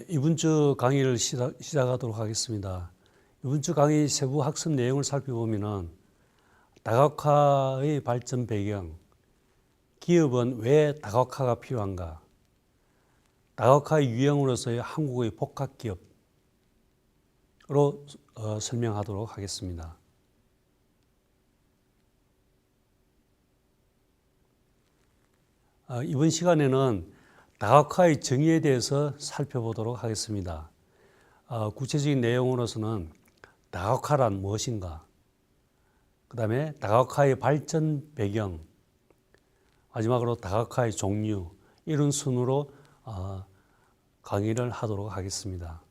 이번 주 강의를 시작하도록 하겠습니다. 이번 주 강의 세부 학습 내용을 살펴보면은 다각화의 발전 배경, 기업은 왜 다각화가 필요한가, 다각화의 유형으로서의 한국의 복합기업으로 설명하도록 하겠습니다. 이번 시간에는 다각화의 정의에 대해서 살펴보도록 하겠습니다. 구체적인 내용으로서는 다각화란 무엇인가, 그 다음에 다각화의 발전 배경, 마지막으로 다각화의 종류, 이런 순으로 강의를 하도록 하겠습니다.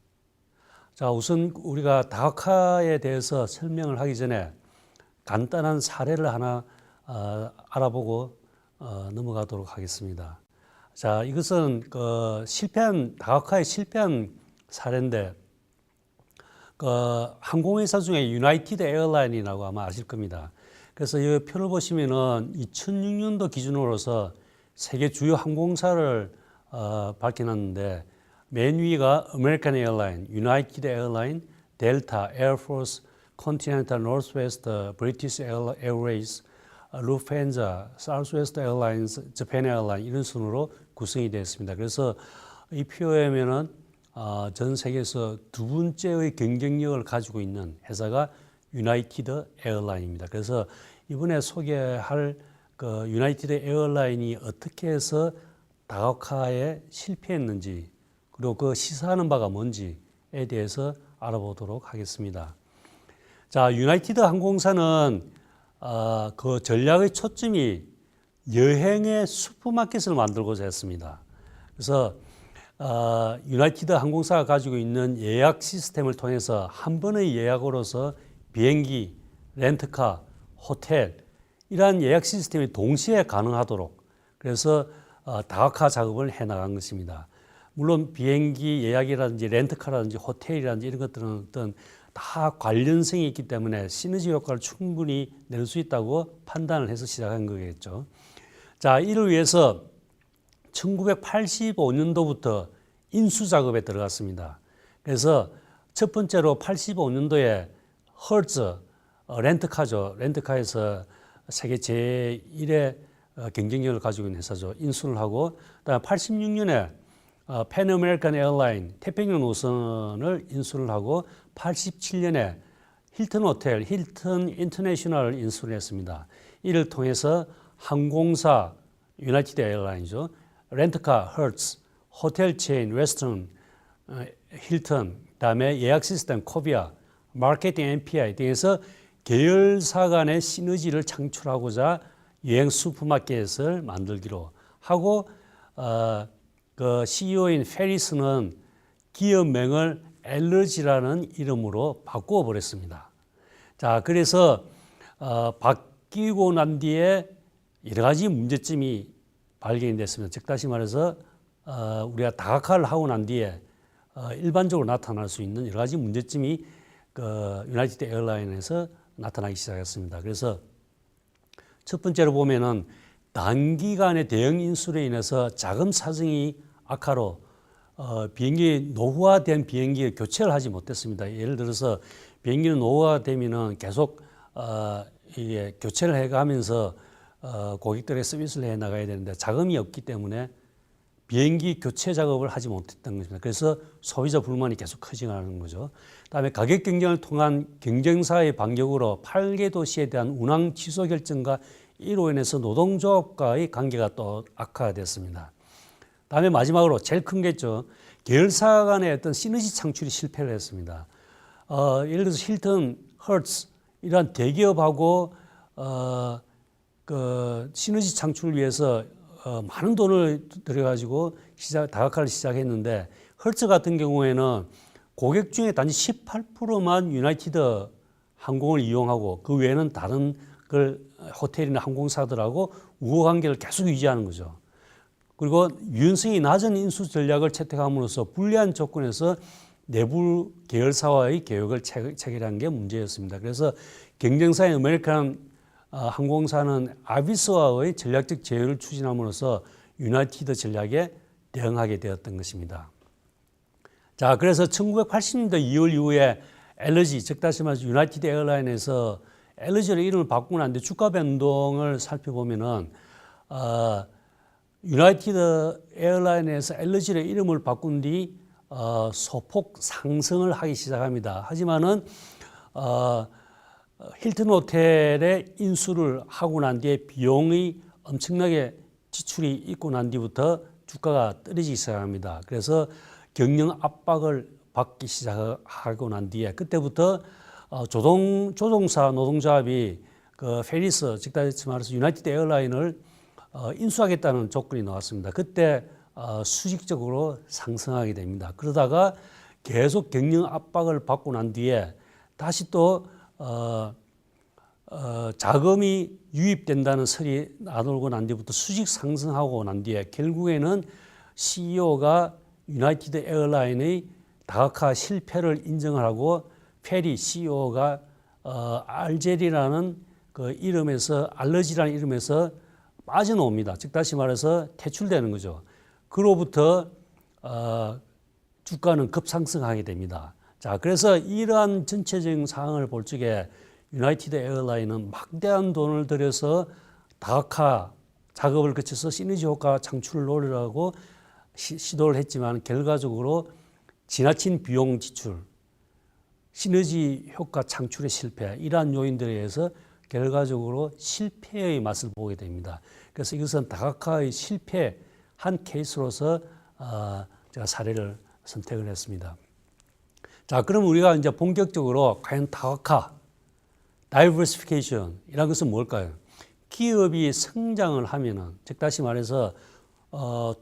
자, 우선 우리가 다각화에 대해서 설명을 하기 전에 간단한 사례를 하나 알아보고 넘어가도록 하겠습니다. 자, 이것은 다각화에 실패한 사례인데, 항공회사 중에 유나이티드 에어라인이라고 아마 아실 겁니다. 그래서 이 표를 보시면은 2006년도 기준으로서 세계 주요 항공사를 밝혀놨는데, 맨 위가 아메리칸 에어라인, 유나이티드 에어라인, 델타, 에어포스, 컨티넨탈 노스웨스트, 브리티시 에어웨이즈, 루프한자, 사우스웨스트 에어라인스, 재팬 에어라인, 이런 순으로 구성이 되어 있습니다. 그래서 이 표에 보면은 전 세계에서 두 번째의 경쟁력을 가지고 있는 회사가 유나이티드 에어라인입니다. 그래서 이번에 소개할 유나이티드 에어라인이 어떻게 해서 다각화에 실패했는지, 그리고 그 시사하는 바가 뭔지에 대해서 알아보도록 하겠습니다. 자, 유나이티드 항공사는 그 전략의 초점이 여행의 슈퍼마켓을 만들고자 했습니다. 그래서 유나이티드 항공사가 가지고 있는 예약 시스템을 통해서 한 번의 예약으로서 비행기, 렌트카, 호텔, 이러한 예약 시스템이 동시에 가능하도록, 그래서 다각화 작업을 해나간 것입니다. 물론 비행기 예약이라든지 렌트카라든지 호텔이라든지 이런 것들은 어떤 다 관련성이 있기 때문에 시너지 효과를 충분히 낼 수 있다고 판단을 해서 시작한 거겠죠. 자, 이를 위해서 1985년도부터 인수 작업에 들어갔습니다. 그래서 첫 번째로 85년도에 헐츠, 렌트카죠. 렌트카에서 세계 제1의 경쟁력을 가지고 있는 회사죠. 인수를 하고, 그다음에 86년에 팬 아메리칸 에어라인, 태평양 노선을 인수를 하고, 87년에 힐튼 호텔, 힐튼 인터내셔널을 인수를 했습니다. 이를 통해서 항공사, 유나이티드 에어라인이죠. 렌트카, 헐츠, 호텔 체인, 웨스턴, 힐튼, 그다음에 예약 시스템, 코비아, 마케팅 MPI 등에서 계열사 간의 시너지를 창출하고자 여행 슈퍼마켓을 만들기로 하고, 그 CEO인 페리스는 기업명을 엘러지라는 이름으로 바꾸어 버렸습니다. 자, 그래서 바뀌고 난 뒤에 여러 가지 문제점이 발견이 됐습니다. 즉 다시 말해서 우리가 다각화를 하고 난 뒤에 일반적으로 나타날 수 있는 여러 가지 문제점이 유나이티드 에어라인에서 나타나기 시작했습니다. 그래서 첫 번째로 보면은 단기간의 대형 인수로 인해서 자금 사정이 악화로 노후화된 비행기에 교체를 하지 못했습니다. 예를 들어서 비행기는 노후화되면은 계속 이게 교체를 해가면서 고객들의 서비스를 해 나가야 되는데 자금이 없기 때문에 비행기 교체 작업을 하지 못했던 것입니다. 그래서 소비자 불만이 계속 커져가는 거죠. 그다음에 가격 경쟁을 통한 경쟁사의 반격으로 8개 도시에 대한 운항 취소 결정과 이로 인해서 노동조합과의 관계가 또 악화됐습니다. 다음에 마지막으로 제일 큰 게죠. 계열사 간의 어떤 시너지 창출이 실패를 했습니다. 예를 들어서 힐튼, 헐츠 이러한 대기업하고 그 시너지 창출을 위해서 많은 돈을 들여가지고 다각화를 시작했는데, 헐츠 같은 경우에는 고객 중에 단지 18%만 유나이티드 항공을 이용하고 그 외에는 다른 호텔이나 항공사들하고 우호관계를 계속 유지하는 거죠. 그리고 유연성이 낮은 인수 전략을 채택함으로써 불리한 조건에서 내부 계열사와의 계획을 체결한 게 문제였습니다. 그래서 경쟁사인 아메리칸 항공사는 아비스와의 전략적 제휴를 추진함으로써 유나이티드 전략에 대응하게 되었던 것입니다. 자, 그래서 1980년대 2월 이후에 LG, 즉 다시 말해서 유나이티드 에어라인에서 LG로 이름을 바꾸고 난 뒤 주가 변동을 살펴보면은 유나이티드 에어라인에서 LG로 이름을 바꾼 뒤 소폭 상승을 하기 시작합니다. 하지만은 힐튼 호텔에 인수를 하고 난 뒤에 비용이 엄청나게 지출이 있고 난 뒤부터 주가가 떨어지기 시작합니다. 그래서 경영 압박을 받기 시작하고 난 뒤에 그때부터 조종사 노동조합이 그 페리스, 즉 다시 말해서 유나이티드 에어라인을 인수하겠다는 조건이 나왔습니다. 그때 수직적으로 상승하게 됩니다. 그러다가 계속 경영 압박을 받고 난 뒤에 다시 또 자금이 유입된다는 설이 나돌고 난 뒤부터 수직 상승하고 난 뒤에 결국에는 CEO가 유나이티드 에어라인의 다각화 실패를 인정을 하고 페리 CEO가 알제리라는 그 이름에서 알러지라는 이름에서 빠져나옵니다. 즉 다시 말해서 퇴출되는 거죠. 그로부터 주가는 급상승하게 됩니다. 자, 그래서 이러한 전체적인 상황을 볼 적에 유나이티드 에어라인은 막대한 돈을 들여서 다각화 작업을 거쳐서 시너지 효과 창출을 노리려고 시도를 했지만 결과적으로 지나친 비용 지출, 시너지 효과 창출의 실패, 이러한 요인들에 의해서 결과적으로 실패의 맛을 보게 됩니다. 그래서 이것은 다각화의 실패한 케이스로서 제가 사례를 선택을 했습니다. 자, 그럼 우리가 이제 본격적으로 과연 다각화, 다이버시피케이션 이라는 것은 뭘까요? 기업이 성장을 하면은, 즉 다시 말해서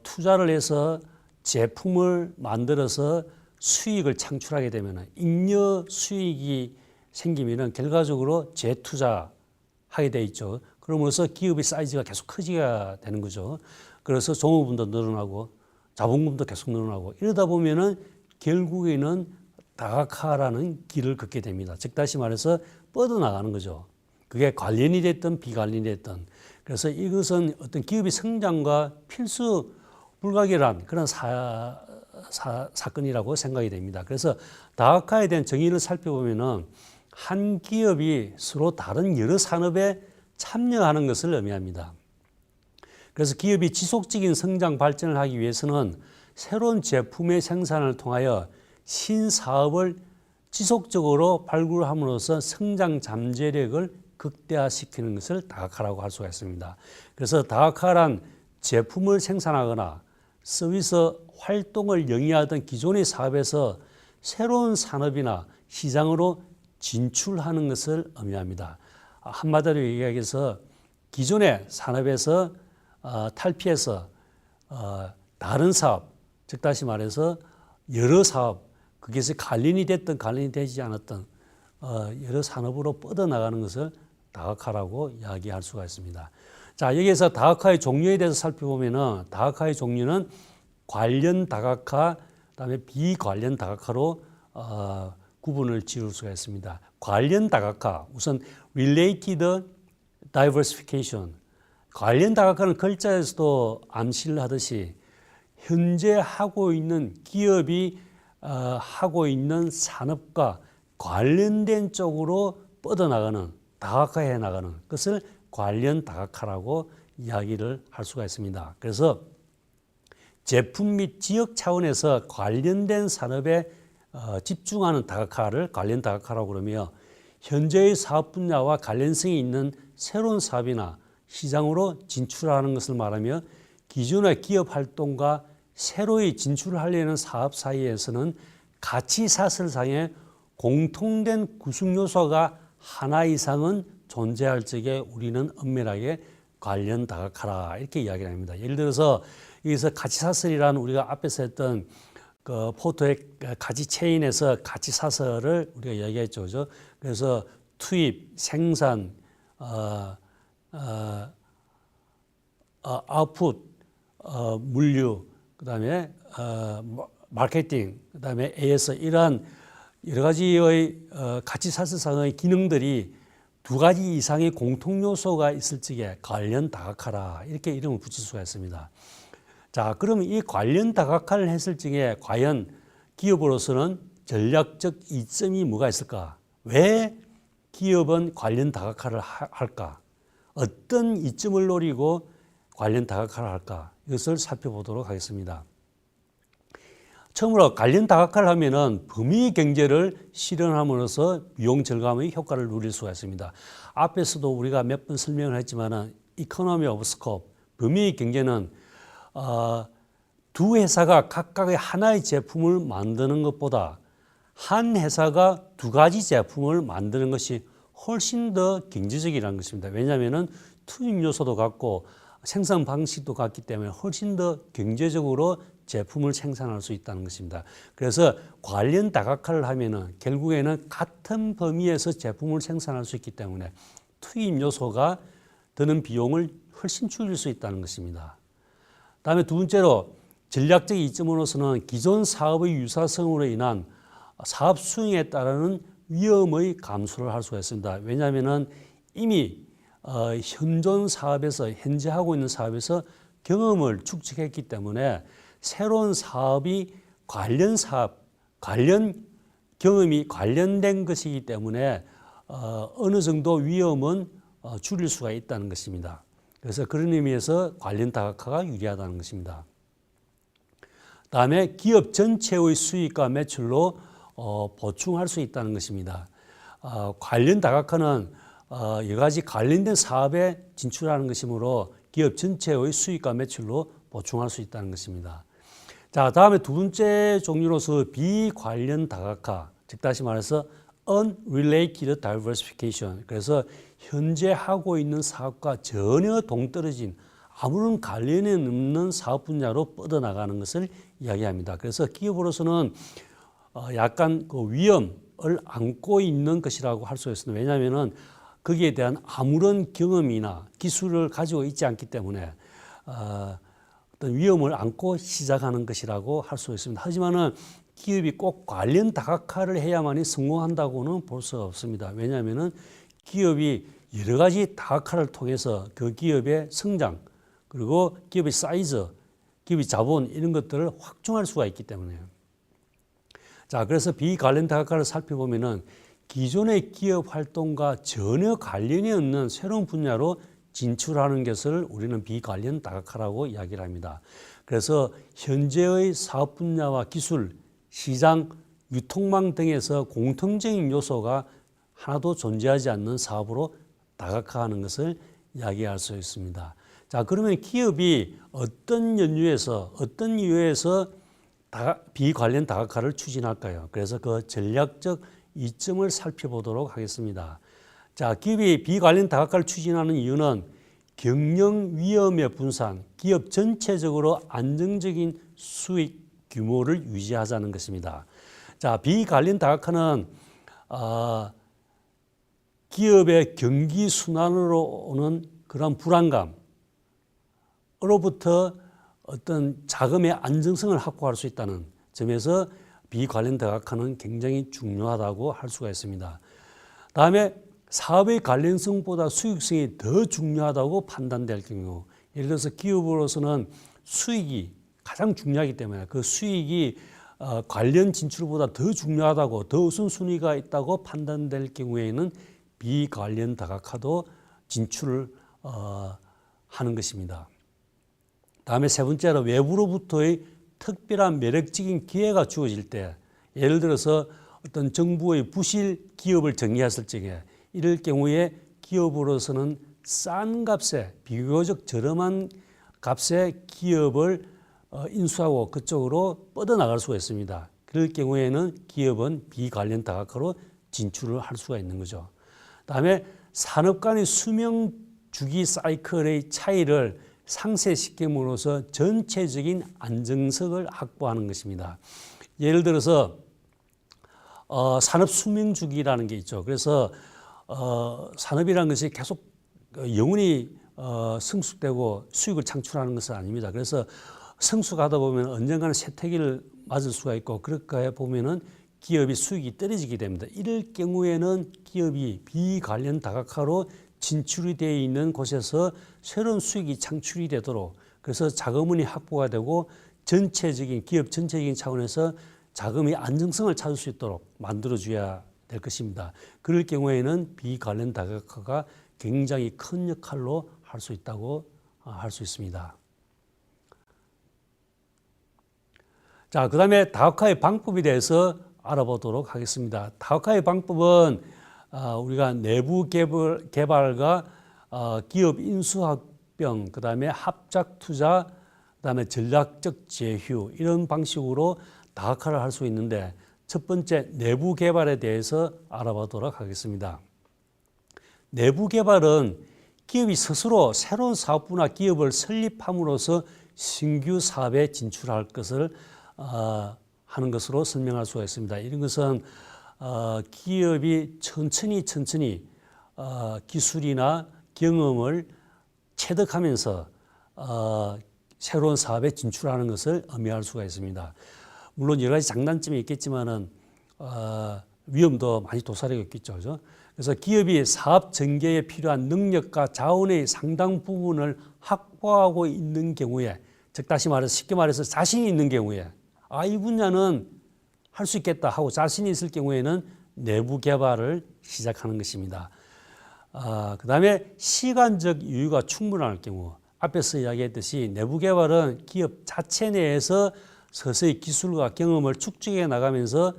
투자를 해서 제품을 만들어서 수익을 창출하게 되면은 잉여 수익이 생기면은 결과적으로 재투자하게 돼 있죠. 그러면서 기업의 사이즈가 계속 커지게 되는 거죠. 그래서 종업원도 늘어나고 자본금도 계속 늘어나고 이러다 보면은 결국에는 다각화라는 길을 걷게 됩니다. 즉 다시 말해서 뻗어나가는 거죠. 그게 관련이 됐든 비관련이 됐든. 그래서 이것은 어떤 기업의 성장과 필수 불가결한 그런 사건이라고 생각이 됩니다. 그래서 다각화에 대한 정의를 살펴보면은 한 기업이 서로 다른 여러 산업에 참여하는 것을 의미합니다. 그래서 기업이 지속적인 성장 발전을 하기 위해서는 새로운 제품의 생산을 통하여 신사업을 지속적으로 발굴함으로써 성장 잠재력을 극대화시키는 것을 다각화라고 할 수가 있습니다. 그래서 다각화란 제품을 생산하거나 서비스 활동을 영위하던 기존의 사업에서 새로운 산업이나 시장으로 진출하는 것을 의미합니다. 한마디로 얘기해서 기존의 산업에서 탈피해서 다른 사업, 즉 다시 말해서 여러 사업, 그것이 관련이 됐든 관련이 되지 않았던 여러 산업으로 뻗어나가는 것을 다각화라고 이야기할 수가 있습니다. 자, 여기에서 다각화의 종류에 대해서 살펴보면은 다각화의 종류는 관련 다각화, 그다음에 비관련 다각화로 구분을 지을 수가 있습니다. 관련 다각화, 우선 related diversification. 관련 다각화는 글자에서도 암시를 하듯이 현재 하고 있는 기업이 하고 있는 산업과 관련된 쪽으로 뻗어나가는, 다각화해 나가는 것을 관련 다각화라고 이야기를 할 수가 있습니다. 그래서 제품 및 지역 차원에서 관련된 산업에 집중하는 다각화를 관련 다각화라고 그러며 현재의 사업 분야와 관련성이 있는 새로운 사업이나 시장으로 진출하는 것을 말하며 기존의 기업 활동과 새로이 진출을 하려는 사업 사이에서는 가치 사슬상의 공통된 구성 요소가 하나 이상은 존재할 적에 우리는 엄밀하게 관련 다각화라 이렇게 이야기를 합니다. 예를 들어서 여기서 가치 사슬이라는 우리가 앞에서 했던 그 포토의 가치 체인에서 가치 사슬을 우리가 이야기했죠. 그죠? 그래서 투입, 생산, 아웃풋, 물류, 그다음에 마케팅, 그다음에 AS 이러한 여러 가지의 가치 사슬상의 기능들이 두 가지 이상의 공통 요소가 있을 적에 관련 다각화라 이렇게 이름을 붙일 수가 있습니다. 자, 그러면 이 관련 다각화를 했을 적에 과연 기업으로서는 전략적 이점이 뭐가 있을까? 왜 기업은 관련 다각화를 할까? 어떤 이점을 노리고 관련 다각화를 할까? 이것을 살펴보도록 하겠습니다. 처음으로 관련 다각화를 하면은 범위 경제를 실현함으로써 비용 절감의 효과를 누릴 수가 있습니다. 앞에서도 우리가 몇 번 설명을 했지만은 이코노미 오브 스코프, 범위 경제는 두 회사가 각각의 하나의 제품을 만드는 것보다 한 회사가 두 가지 제품을 만드는 것이 훨씬 더 경제적이라는 것입니다. 왜냐하면은 투입 요소도 같고 생산 방식도 같기 때문에 훨씬 더 경제적으로 제품을 생산할 수 있다는 것입니다. 그래서 관련 다각화를 하면은 결국에는 같은 범위에서 제품을 생산할 수 있기 때문에 투입 요소가 드는 비용을 훨씬 줄일 수 있다는 것입니다. 다음에 두 번째로 전략적 이점으로서는 기존 사업의 유사성으로 인한 사업 수행에 따르는 위험의 감소를 할 수가 있습니다. 왜냐하면은 이미 현존 사업에서 현재 하고 있는 사업에서 경험을 축적했기 때문에 새로운 사업이 관련 경험이 관련된 것이기 때문에 어느 정도 위험은 줄일 수가 있다는 것입니다. 그래서 그런 의미에서 관련 다각화가 유리하다는 것입니다. 다음에 기업 전체의 수익과 매출로 보충할 수 있다는 것입니다. 관련 다각화는 여러 가지 관련된 사업에 진출하는 것이므로 기업 전체의 수익과 매출로 보충할 수 있다는 것입니다. 자, 다음에 두 번째 종류로서 비관련 다각화, 즉 다시 말해서 unrelated diversification. 그래서 현재 하고 있는 사업과 전혀 동떨어진 아무런 관련이 없는 사업 분야로 뻗어나가는 것을 이야기합니다. 그래서 기업으로서는 약간 그 위험을 안고 있는 것이라고 할 수 있습니다. 왜냐하면은 거기에 대한 아무런 경험이나 기술을 가지고 있지 않기 때문에 어떤 위험을 안고 시작하는 것이라고 할 수 있습니다. 하지만은 기업이 꼭 관련 다각화를 해야만이 성공한다고는 볼 수 없습니다. 왜냐하면은 기업이 여러 가지 다각화를 통해서 그 기업의 성장 그리고 기업의 사이즈, 기업의 자본 이런 것들을 확충할 수가 있기 때문에요. 자, 그래서 비관련 다각화를 살펴보면은 기존의 기업 활동과 전혀 관련이 없는 새로운 분야로 진출하는 것을 우리는 비관련 다각화라고 이야기를 합니다. 그래서 현재의 사업 분야와 기술, 시장, 유통망 등에서 공통적인 요소가 하나도 존재하지 않는 사업으로 다각화하는 것을 이야기할 수 있습니다. 자, 그러면 기업이 어떤 연유에서 어떤 이유에서 비관련 다각화를 추진할까요? 그래서 그 전략적 이점을 살펴보도록 하겠습니다. 자, 기업이 비관련 다각화를 추진하는 이유는 경영 위험의 분산, 기업 전체적으로 안정적인 수익 규모를 유지하자는 것입니다. 자, 비관련 다각화는 기업의 경기 순환으로 오는 그런 불안감으로부터 어떤 자금의 안정성을 확보할 수 있다는 점에서 비관련 다각화는 굉장히 중요하다고 할 수가 있습니다. 다음에 사업의 관련성보다 수익성이 더 중요하다고 판단될 경우, 예를 들어서 기업으로서는 수익이 가장 중요하기 때문에 그 수익이 관련 진출보다 더 중요하다고, 더 우선순위가 있다고 판단될 경우에는 비관련 다각화도 진출을 하는 것입니다. 다음에 세 번째로 외부로부터의 특별한 매력적인 기회가 주어질 때, 예를 들어서 어떤 정부의 부실 기업을 정리했을 적에 이럴 경우에 기업으로서는 싼 값에 비교적 저렴한 값에 기업을 인수하고 그쪽으로 뻗어나갈 수가 있습니다. 그럴 경우에는 기업은 비관련 다각화로 진출을 할 수가 있는 거죠. 다음에 산업 간의 수명 주기 사이클의 차이를 상쇄시킴으로써 전체적인 안정성을 확보하는 것입니다. 예를 들어서 산업 수명 주기라는 게 있죠. 그래서 산업이라는 것이 계속 영원히 성숙되고 수익을 창출하는 것은 아닙니다. 그래서 성숙하다 보면 언젠가는 쇠퇴기를 맞을 수가 있고 그렇게 보면은 기업이 수익이 떨어지게 됩니다. 이럴 경우에는 기업이 비관련 다각화로 진출이 되어 있는 곳에서 새로운 수익이 창출이 되도록, 그래서 자금원이 확보가 되고 전체적인 기업 전체적인 차원에서 자금의 안정성을 찾을 수 있도록 만들어줘야 될 것입니다. 그럴 경우에는 비관련 다각화가 굉장히 큰 역할로 할 수 있다고 할 수 있습니다. 자, 그 다음에 다각화의 방법에 대해서 알아보도록 하겠습니다. 다각화의 방법은 우리가 내부 개발과 기업 인수합병, 그 다음에 합작 투자, 그 다음에 전략적 제휴 이런 방식으로 다각화를 할 수 있는데 첫 번째 내부 개발에 대해서 알아보도록 하겠습니다. 내부 개발은 기업이 스스로 새로운 사업부나 기업을 설립함으로써 신규 사업에 진출할 것을 하는 것으로 설명할 수가 있습니다. 이런 것은 기업이 천천히 기술이나 경험을 체득하면서 새로운 사업에 진출하는 것을 의미할 수가 있습니다. 물론 여러 가지 장단점이 있겠지만은 위험도 많이 도사리고 있겠죠. 그죠? 그래서 기업이 사업 전개에 필요한 능력과 자원의 상당 부분을 확보하고 있는 경우에, 즉 다시 말해서 쉽게 말해서 자신이 있는 경우에 이 분야는 할 수 있겠다 하고 자신이 있을 경우에는 내부 개발을 시작하는 것입니다. 그 다음에 시간적 여유가 충분할 경우, 앞에서 이야기했듯이 내부 개발은 기업 자체 내에서 서서히 기술과 경험을 축적해 나가면서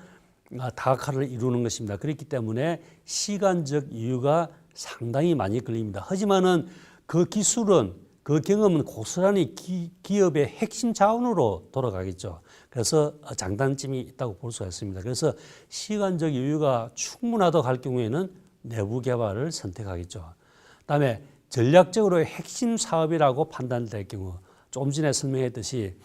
다각화를 이루는 것입니다. 그렇기 때문에 시간적 여유가 상당히 많이 걸립니다. 하지만은 그 기술은, 그 경험은 고스란히 기업의 핵심 자원으로 돌아가겠죠. 그래서 장단점이 있다고 볼 수가 있습니다. 그래서 시간적 여유가 충분하다고 할 경우에는 내부 개발을 선택하겠죠. 그다음에 전략적으로 핵심 사업이라고 판단될 경우, 조금 전에 설명했듯이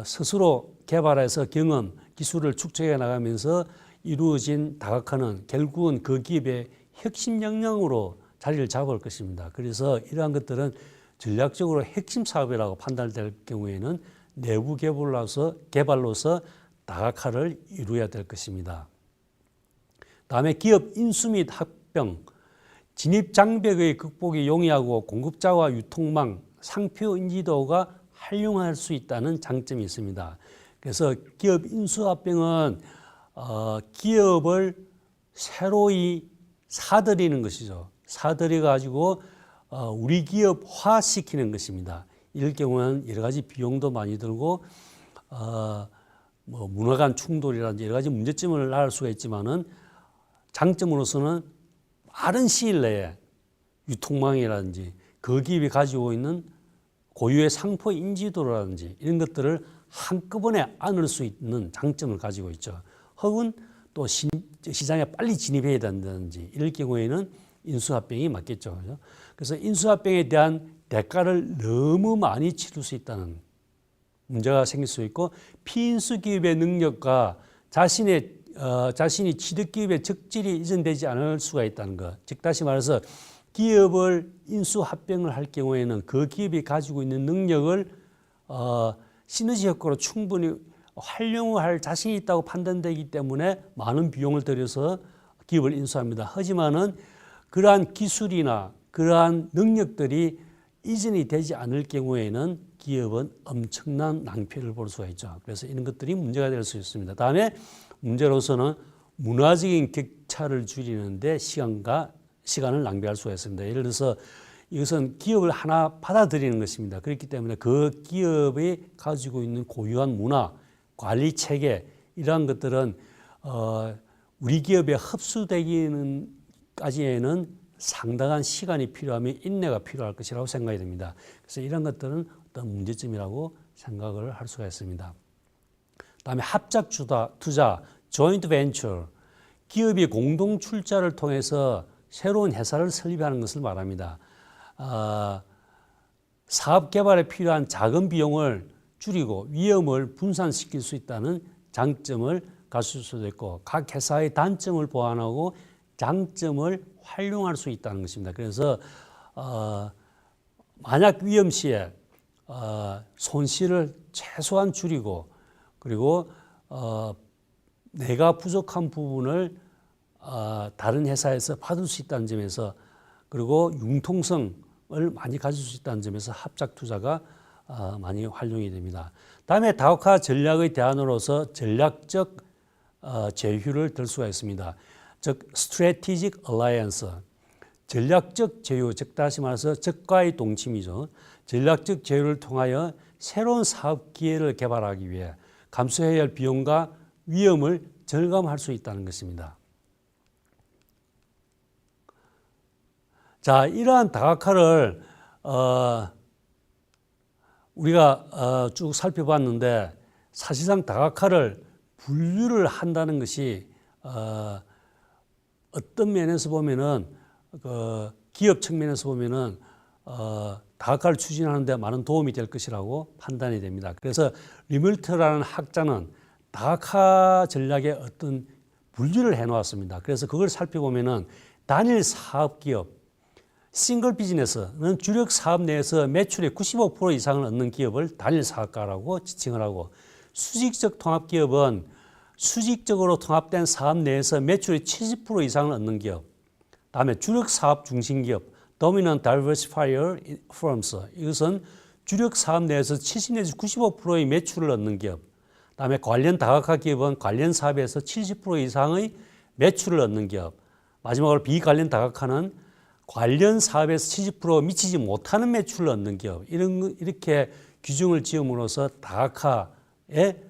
스스로 개발해서 경험, 기술을 축적해 나가면서 이루어진 다각화는 결국은 그 기업의 핵심 역량으로 자리를 잡을 것입니다. 그래서 이러한 것들은 전략적으로 핵심 사업이라고 판단될 경우에는 내부 개발로서 다각화를 이루어야 될 것입니다. 다음에 기업 인수 및 합병, 진입 장벽의 극복이 용이하고 공급자와 유통망, 상표 인지도가 활용할 수 있다는 장점이 있습니다. 그래서 기업 인수합병은 기업을 새로이 사들이는 것이죠. 사들여 가지고 우리 기업화시키는 것입니다. 이럴 경우는 여러 가지 비용도 많이 들고 문화 간 충돌이라든지 여러 가지 문제점을 낳을 수가 있지만은 장점으로서는 빠른 시일 내에 유통망이라든지 그 기업이 가지고 있는 고유의 상표 인지도라든지 이런 것들을 한꺼번에 안을 수 있는 장점을 가지고 있죠. 혹은 또 시장에 빨리 진입해야 된다든지 이럴 경우에는 인수합병이 맞겠죠. 그래서 인수합병에 대한 대가를 너무 많이 치를 수 있다는 문제가 생길 수 있고, 피인수 기업의 능력과 자신이 취득기업의 적절히 이전되지 않을 수가 있다는 것. 즉 다시 말해서 기업을 인수합병을 할 경우에는 그 기업이 가지고 있는 능력을 시너지 효과로 충분히 활용할 자신이 있다고 판단되기 때문에 많은 비용을 들여서 기업을 인수합니다. 하지만은 그러한 기술이나 그러한 능력들이 이전이 되지 않을 경우에는 기업은 엄청난 낭패를 볼 수가 있죠. 그래서 이런 것들이 문제가 될 수 있습니다. 다음에 문제로서는 문화적인 격차를 줄이는데 시간을 낭비할 수가 있습니다. 예를 들어서 이것은 기업을 하나 받아들이는 것입니다. 그렇기 때문에 그 기업이 가지고 있는 고유한 문화, 관리 체계 이러한 것들은 우리 기업에 흡수되기까지에는 상당한 시간이 필요하며 인내가 필요할 것이라고 생각이 됩니다. 그래서 이런 것들은 어떤 문제점이라고 생각을 할 수가 있습니다. 다음에 합작 투자, joint venture, 기업이 공동 출자를 통해서 새로운 회사를 설립하는 것을 말합니다. 사업 개발에 필요한 작은 비용을 줄이고 위험을 분산시킬 수 있다는 장점을 가질 수도 있고, 각 회사의 단점을 보완하고 장점을 활용할 수 있다는 것입니다. 그래서 만약 위험 시에 손실을 최소한 줄이고, 그리고 내가 부족한 부분을 다른 회사에서 받을 수 있다는 점에서, 그리고 융통성을 많이 가질 수 있다는 점에서 합작 투자가 많이 활용이 됩니다. 다음에 다각화 전략의 대안으로서 전략적 제휴를 들 수가 있습니다. 즉 strategic alliance, 전략적 제휴, 즉 다시 말해서 적과의 동침이죠. 전략적 제휴를 통하여 새로운 사업 기회를 개발하기 위해 감수해야 할 비용과 위험을 절감할 수 있다는 것입니다. 자, 이러한 다각화를 우리가 쭉 살펴봤는데 사실상 다각화를 분류를 한다는 것이 어떤 면에서 보면은 기업 측면에서 보면은 다각화를 추진하는 데 많은 도움이 될 것이라고 판단이 됩니다. 그래서 리멀트라는 학자는 다각화 전략의 어떤 분류를 해 놓았습니다. 그래서 그걸 살펴보면은 단일 사업 기업, 싱글 비즈니스는 주력 사업 내에서 매출의 95% 이상을 얻는 기업을 단일 사업가라고 지칭을 하고, 수직적 통합 기업은 수직적으로 통합된 사업 내에서 매출의 70% 이상을 얻는 기업, 다음에 주력 사업 중심 기업, Dominant Diversifier Firms, 이것은 주력 사업 내에서 70 내지 95%의 매출을 얻는 기업, 다음에 관련 다각화 기업은 관련 사업에서 70% 이상의 매출을 얻는 기업, 마지막으로 비관련 다각화는 관련 사업에서 70% 미치지 못하는 매출을 얻는 기업, 이렇게 규정을 지음으로써 다각화의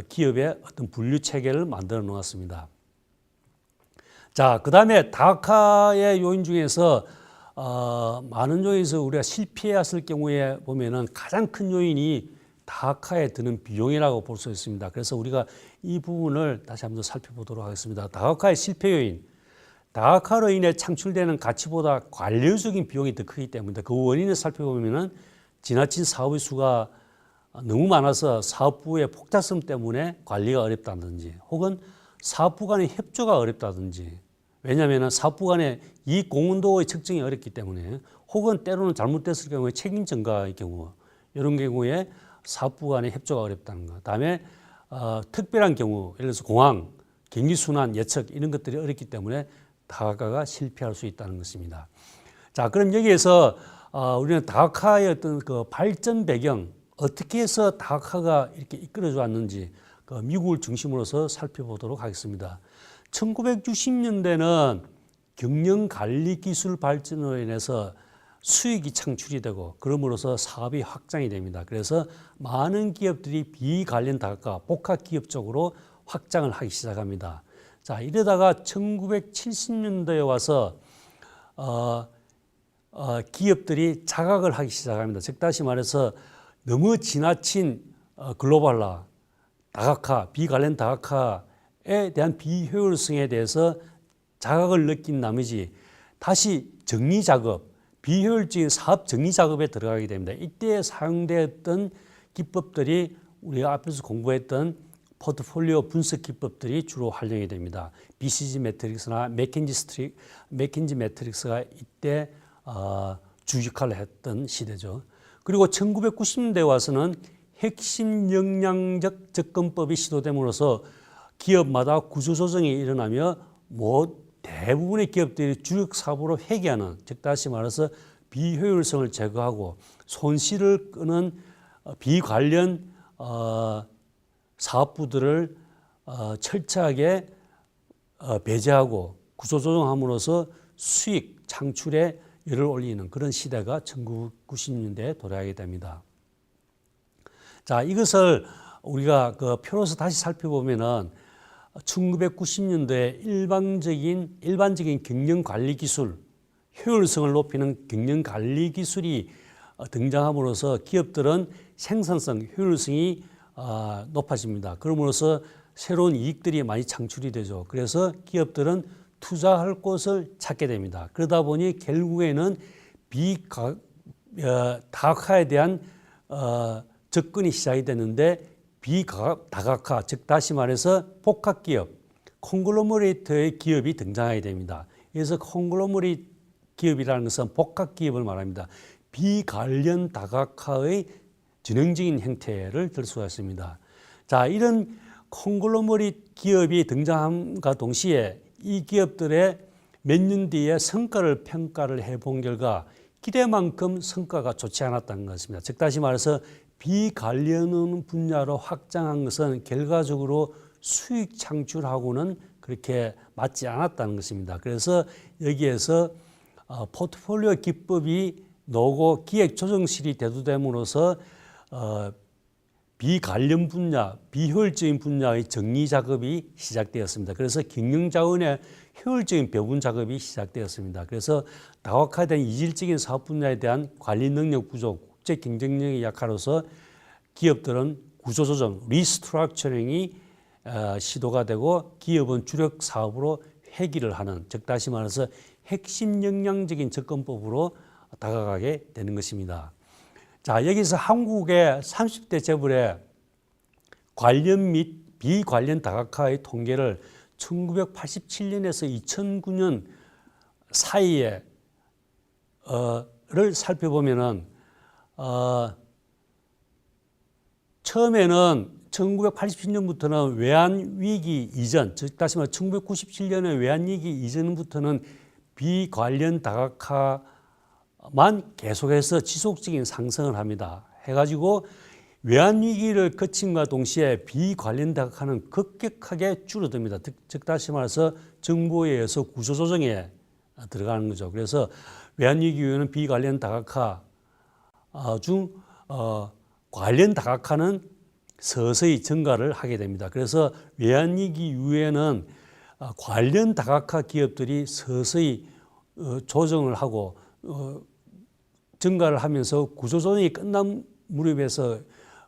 기업의 어떤 분류 체계를 만들어 놓았습니다. 자, 그 다음에 다각화의 요인 중에서 많은 요인에서 우리가 실패했을 경우에 보면은 가장 큰 요인이 다각화에 드는 비용이라고 볼 수 있습니다. 그래서 우리가 이 부분을 다시 한번 살펴보도록 하겠습니다. 다각화의 실패 요인. 다각화로 인해 창출되는 가치보다 관리적인 비용이 더 크기 때문에 그 원인을 살펴보면은 지나친 사업의 수가 너무 많아서 사업부의 복잡성 때문에 관리가 어렵다든지, 혹은 사업부 간의 협조가 어렵다든지, 왜냐하면 사업부 간의 이익 공헌도의 측정이 어렵기 때문에, 혹은 때로는 잘못됐을 경우에 책임 전가의 경우, 이런 경우에 사업부 간의 협조가 어렵다는 것. 다음에 특별한 경우, 예를 들어서 공항, 경기 순환, 예측 이런 것들이 어렵기 때문에 다각화가 실패할 수 있다는 것입니다. 자, 그럼 여기에서 우리는 다각화의 어떤 그 발전 배경, 어떻게 해서 다각화가 이렇게 이끌어져 왔는지 미국을 중심으로서 살펴보도록 하겠습니다. 1960년대는 경영관리 기술 발전으로 인해서 수익이 창출이 되고 그럼으로써 사업이 확장이 됩니다. 그래서 많은 기업들이 비관련 다각화, 복합 기업 쪽으로 확장을 하기 시작합니다. 자, 이러다가 1970년대에 와서 기업들이 자각을 하기 시작합니다. 즉 다시 말해서 너무 지나친 글로벌화, 다각화, 비관련 다각화에 대한 비효율성에 대해서 자각을 느낀 나머지 다시 정리 작업, 비효율적인 사업 정리 작업에 들어가게 됩니다. 이때 사용되었던 기법들이 우리가 앞에서 공부했던 포트폴리오 분석 기법들이 주로 활용이 됩니다. BCG 매트릭스나 맥킨지 매트릭스가 이때 주 역할을 했던 시대죠. 그리고 1990년대에 와서는 핵심 역량적 접근법이 시도됨으로써 기업마다 구조조정이 일어나며 대부분의 기업들이 주력 사업으로 회귀하는, 즉 다시 말해서 비효율성을 제거하고 손실을 끄는 비관련 사업부들을 철저하게 배제하고 구조조정함으로써 수익 창출에 열을 올리는 그런 시대가 1990년대에 도래하게 됩니다. 자, 이것을 우리가 그 표로서 다시 살펴보면은 1990년대에 일반적인 경영 관리 기술, 효율성을 높이는 경영 관리 기술이 등장함으로써 기업들은 생산성, 효율성이 높아집니다. 그럼으로써 새로운 이익들이 많이 창출이 되죠. 그래서 기업들은 투자할 곳을 찾게 됩니다. 그러다 보니 결국에는 다각화에 대한 접근이 시작이 됐는데 비다각화, 즉 다시 말해서 복합기업, 콩글로머레이트의 기업이 등장하게 됩니다. 그래서 콩글로머레이트 기업이라는 것은 복합기업을 말합니다. 비관련 다각화의 전형적인 형태를 들 수가 있습니다. 자, 이런 콩글로머레이트 기업이 등장함과 동시에 이 기업들의 몇 년 뒤에 성과를 평가를 해본 결과 기대만큼 성과가 좋지 않았다는 것입니다. 즉 다시 말해서 비관련 분야로 확장한 것은 결과적으로 수익 창출하고는 그렇게 맞지 않았다는 것입니다. 그래서 여기에서 포트폴리오 기법이 노고 기획조정실이 대두됨으로써 비관련 분야, 비효율적인 분야의 정리 작업이 시작되었습니다. 그래서 경영자원의 효율적인 배분 작업이 시작되었습니다. 그래서 다각화된 이질적인 사업 분야에 대한 관리 능력 부족, 국제 경쟁력이 약화로서 기업들은 구조조정, 리스트럭처링이 시도가 되고 기업은 주력 사업으로 회귀를 하는, 즉 다시 말해서 핵심 역량적인 접근법으로 다가가게 되는 것입니다. 자, 여기서 한국의 30대 재벌의 관련 및 비관련 다각화의 통계를 1987년에서 2009년 사이에 를 살펴보면은 처음에는 1987년부터는 외환위기 이전, 즉 다시 말해 1997년의 외환위기 이전부터는 비관련 다각화만 계속해서 지속적인 상승을 합니다. 해가지고 외환위기를 거침과 동시에 비관련 다각화는 급격하게 줄어듭니다. 즉 다시 말해서 정부에 의해서 구조조정에 들어가는 거죠. 그래서 외환위기 이후에는 비관련 다각화 중 관련 다각화는 서서히 증가를 하게 됩니다. 그래서 외환위기 이후에는 관련 다각화 기업들이 서서히 조정을 하고 증가를 하면서 구조조정이 끝난 무렵에서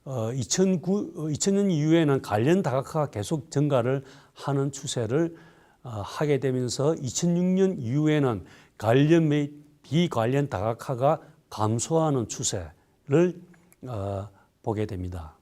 2000년 이후에는 관련 다각화가 계속 증가를 하는 추세를 하게 되면서 2006년 이후에는 관련 및 비관련 다각화가 감소하는 추세를 보게 됩니다.